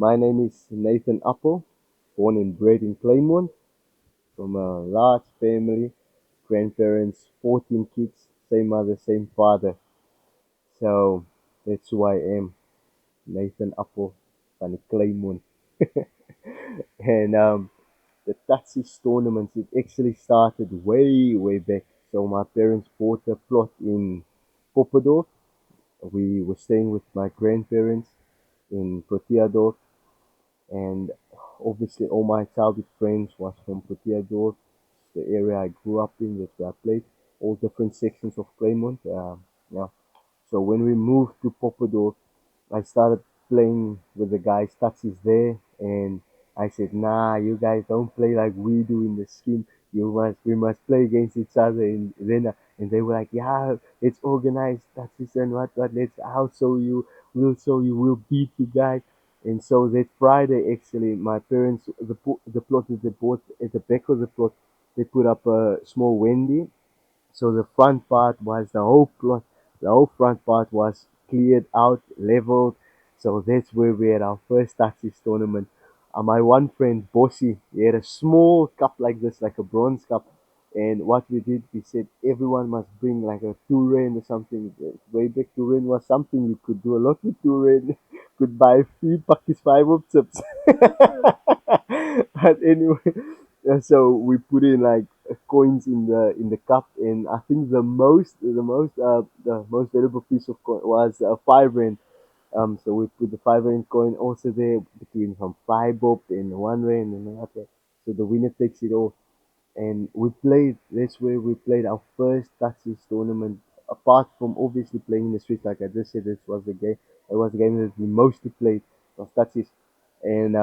My name is Nathan Appel, born and bred in Kleinmond, from a large family, grandparents, 14 kids, same mother, same father. So that's who I am, Nathan Appel van Kleinmond. And the Touchies tournaments, it actually started way, way back. So my parents bought a plot in Poppendorf. We were staying with my grandparents in Proteadorp, and obviously all my childhood friends was from Proteadorp, the area I grew up in. That's where I played all different sections of Kleinmond. Yeah. So when we moved to Poppendorf, I started playing with the guys Touchies there, and I said, "Nah, you guys don't play like we do in the scheme. We must play against each other." And they were like, "Yeah, it's organized Touchies and what. We'll show you. We'll beat you guys." And so that Friday, actually, my parents, the plot that they bought at the back of the plot, they put up a small Wendy. So the front part was the whole plot. The whole front part was cleared out, leveled. So that's where we had our first Touchies tournament. My one friend, Bossy, he had a small cup like this, like a bronze cup. And what we did, we said everyone must bring like a Turin or something. Way back, Turin was something you could do a lot with Turin. Could buy free Pakis 5 of chips. But anyway, so we put in like coins in the cup, and I think the most valuable piece of coin was a 5 rand. So we put the 5 rand coin also there between some 5 bob and 1 rand and all that. So the winner takes it all. And we played. That's where we played our first Touchies tournament. Apart from obviously playing in the streets, like I just said, this was the game. It was the game that we mostly played was Touchies, and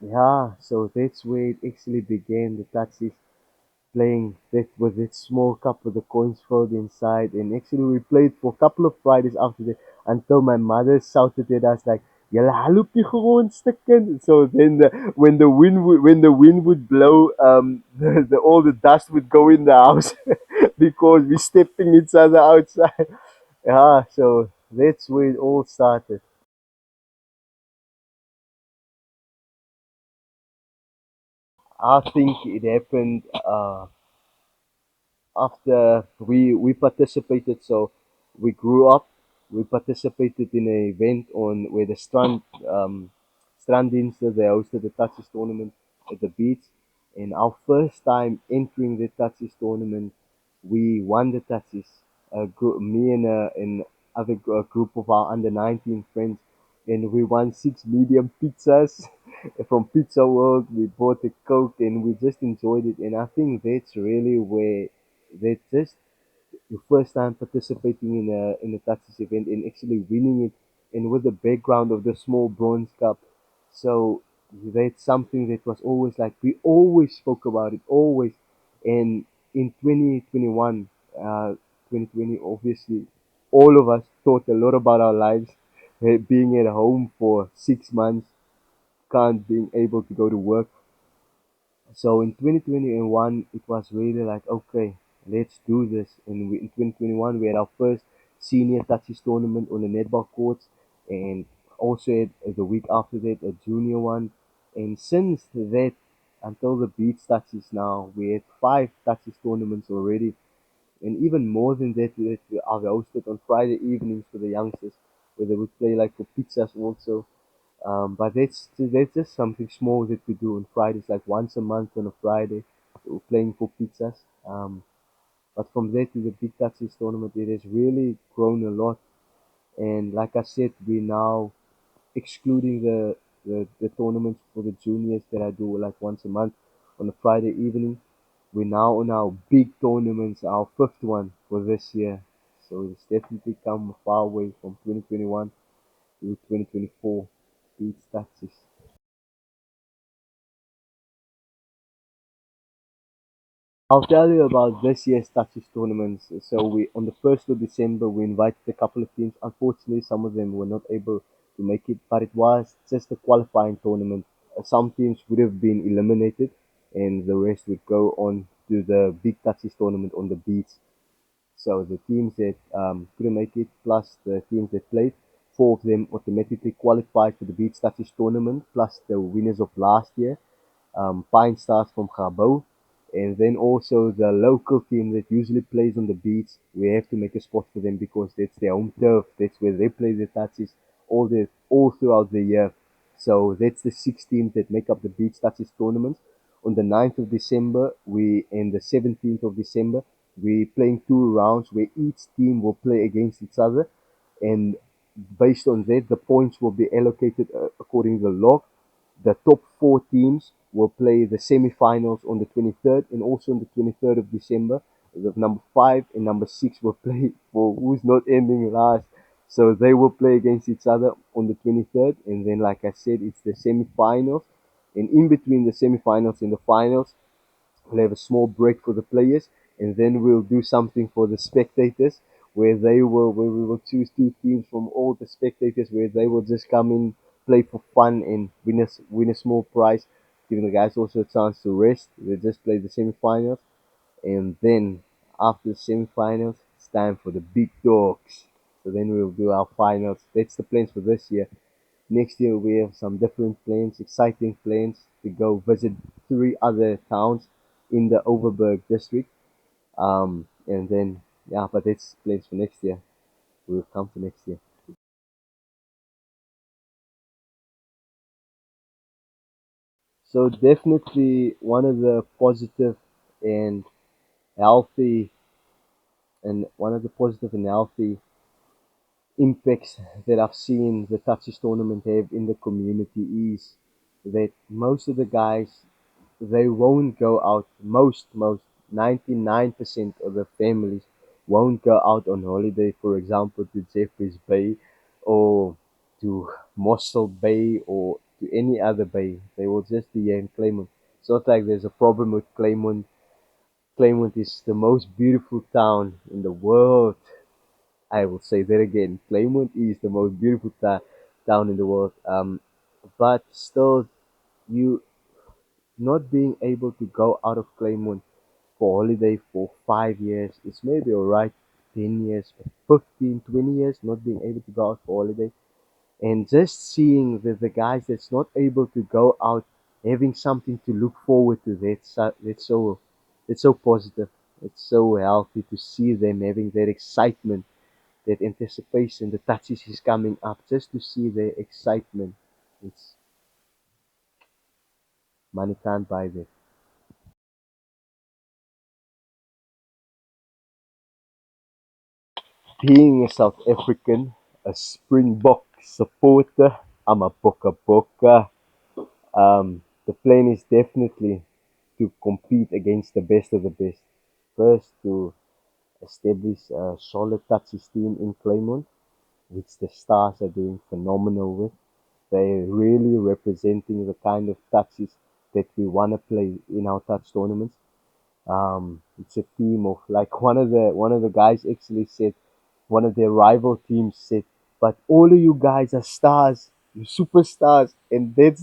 yeah. So that's where it actually began. The Touchies playing that with that small cup with the coins filled inside. And actually, we played for a couple of Fridays after that until my mother shouted at us like, "Julle haloop die grondstukken." So then, when the wind would blow, all the dust would go in the house because we stepping each other outside. Yeah, so that's where it all started. I think it happened after we participated. So we grew up. We participated in an event on where the Stranddienste, they hosted the Touches tournament at the beach. And our first time entering the Touches tournament, we won the Touches. Me and a group of our under 19 friends, and we won 6 medium pizzas from Pizza World. We bought a Coke and we just enjoyed it. And I think that's really where that just your first time participating in a Touches event and actually winning it, and with the background of the small bronze cup. So that's something that was always like we always spoke about it, always. And in 2021, 2020, obviously, all of us thought a lot about our lives, being at home for 6 months, can't being able to go to work. So in 2021, it was really like, okay, let's do this. And in 2021, we had our first senior touches tournament on the netball courts, and also had, the week after that a junior one. And since that, until the beach touches now, we had 5 touches tournaments already, and even more than that, we are hosted on Friday evenings for the youngsters, where they would play like for pizzas also. But that's just something small that we do on Fridays, like once a month on a Friday, we're playing for pizzas. But from there to the Big Touches tournament, it has really grown a lot. And like I said, we now, excluding the tournaments for the juniors that I do like once a month on a Friday evening, we're now on our big tournaments, our fifth one for this year. So it's definitely come a far way from 2021 to 2024. Big Touches. I'll tell you about this year's Touches tournaments. So we on the 1st of December we invited a couple of teams. Unfortunately, some of them were not able to make it, but it was just a qualifying tournament. Some teams would have been eliminated, and the rest would go on to the big Touches tournament on the beach. So the teams that couldn't make it, plus the teams that played, four of them automatically qualified for the Beach Touchies tournament, plus the winners of last year, Pine Stars from Gabou. And then also the local team that usually plays on the beach, we have to make a spot for them because that's their home turf. That's where they play their touches all throughout the year. So that's the six teams that make up the beach touches tournament. On the 9th of December, we and the 17th of December, we playing two rounds where each team will play against each other, and based on that, the points will be allocated according to the log. The top four teams will play the semi-finals on the 23rd, and also on the 23rd of December, the number five and number six will play for who's not ending last. So they will play against each other on the 23rd, and then, like I said, it's the semi-finals. And in between the semi-finals and the finals, we'll have a small break for the players, and then we'll do something for the spectators, where we will choose two teams from all the spectators, where they will just come in, play for fun, and win a small prize, giving the guys also a chance to rest. They just play the semifinals, and then after the semifinals, it's time for the big dogs. So then we'll do our finals. That's the plans for this year. Next year we have some different plans, exciting plans to go visit three other towns in the Overberg district. And then yeah, but that's plans for next year. We'll come to next year. So definitely one of the positive and healthy one of the positive and healthy impacts that I've seen the touches tournament have in the community is that most of the guys, they won't go out. Most 99% of the families won't go out on holiday, for example, to Jeffreys Bay or to Mossel Bay or to any other bay. They will just be here in Kleinmond. It's not like there's a problem with Kleinmond. Kleinmond is the most beautiful town in the world. I will say that again. Kleinmond is the most beautiful town in the world. But still, you not being able to go out of Kleinmond for holiday for 5 years, it's maybe alright. 10 years, 15, 20 years, not being able to go out for holiday. And just seeing the guys that's not able to go out having something to look forward to, that's so positive. It's so healthy to see them having that excitement, that anticipation. The touches is coming up, just to see their excitement. It's money can't buy that. Being a South African, a Springbok supporter, I'm a Boka Boka. The plan is definitely to compete against the best of the best. First, to establish a solid touches team in Kleinmond, which the Stars are doing phenomenal with. They're really representing the kind of touches that we want to play in our touch tournaments. It's a team of, like, one of the guys actually said, one of their rival teams said, but all of you guys are stars, you superstars, and that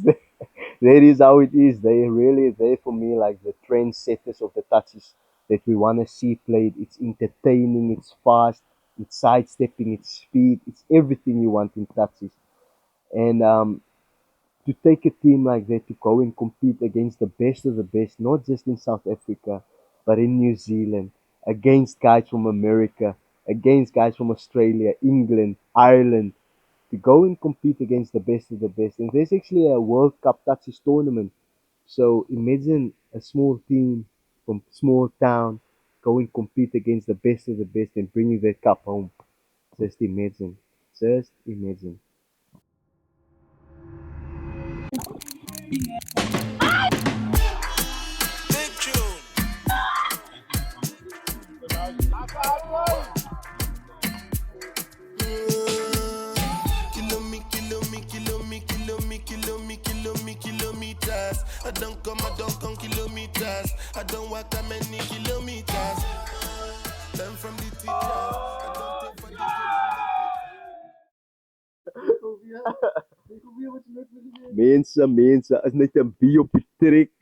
is how it is. They really there for me like the trendsetters of the touches that we want to see played. It's entertaining, it's fast, it's sidestepping, it's speed, it's everything you want in touches. And to take a team like that to go and compete against the best of the best, not just in South Africa, but in New Zealand, against guys from America, against guys from Australia, England, Ireland, to go and compete against the best of the best. And there's actually a World Cup touches tournament. So imagine a small team from small town go and compete against the best of the best and bringing that cup home. Just imagine. Just imagine. Big tune. Kilometers. I don't come kilometers. I don't walk that many kilometers. Learn from the teacher. I don't take for the Mense is net 'n bie op die trek.